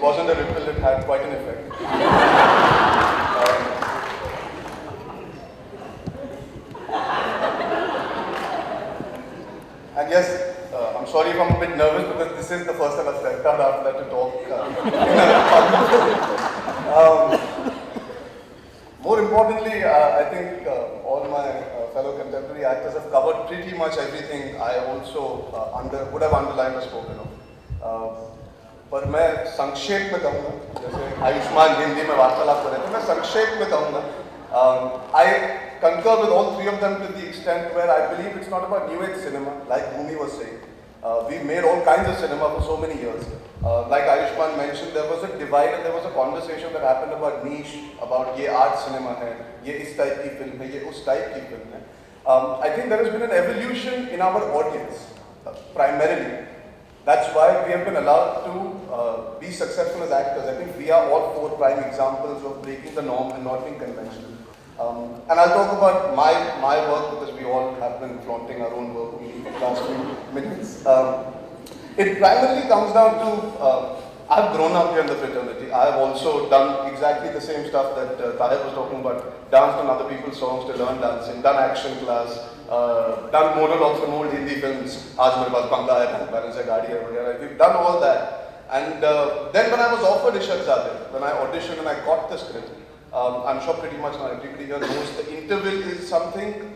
wasn't a ripple, it had quite an effect. And yes, I'm sorry if I'm a bit nervous because this is the first time I've stepped out after that to talk. More importantly, I think all my fellow contemporary actors have covered pretty much everything I also would have underlined or spoken of. पर मैं संक्षेप में कहूँगा, जैसे आयुष्मान हिंदी में वार्तालाप कर रहे थे, मैं संक्षेप में कहूँगा. I concur with all three of them to the extent where I believe it's not about new age cinema, like Bhumi was saying. We've made all kinds of cinema for so many years. Like Ayushmann mentioned, there was a divide and there was a conversation that happened about niche, about ये art cinema है, ये इस type की film है, ये उस type की film है. I think there has been an evolution in our audience, primarily. That's why we have been allowed to be successful as actors. I think we are all four prime examples of breaking the norm and not being conventional. And I'll talk about my work because we all have been flaunting our own work in the last few minutes. It primarily comes down to, I've grown up here in the fraternity. I've also done exactly the same stuff that Tahir was talking about. Danced on other people's songs to learn dancing, done action class, done monologues from old Hindi films. Aaj mere paas bangla hai, bank balance hai, gaadi hai, whatever. We've done all that. And then when I was offered Ishaq, when I auditioned and I got the script, I'm sure pretty much now everybody here knows the interval is something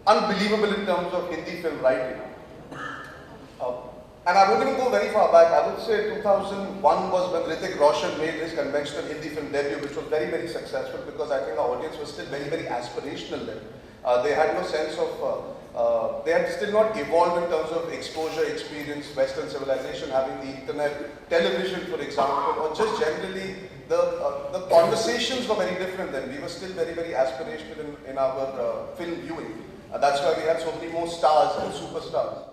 unbelievable in terms of Hindi film writing. And I wouldn't go very far back. I would say 2001 was when Hrithik Roshan made his conventional Hindi film debut, which was very, very successful because I think our audience was still very, very aspirational then. They had no sense of, they had still not evolved in terms of exposure, experience, Western civilization, having the internet, television, for example, or just generally the conversations were very different then. We were still very, very aspirational in our film viewing. That's why we had so many more stars and superstars.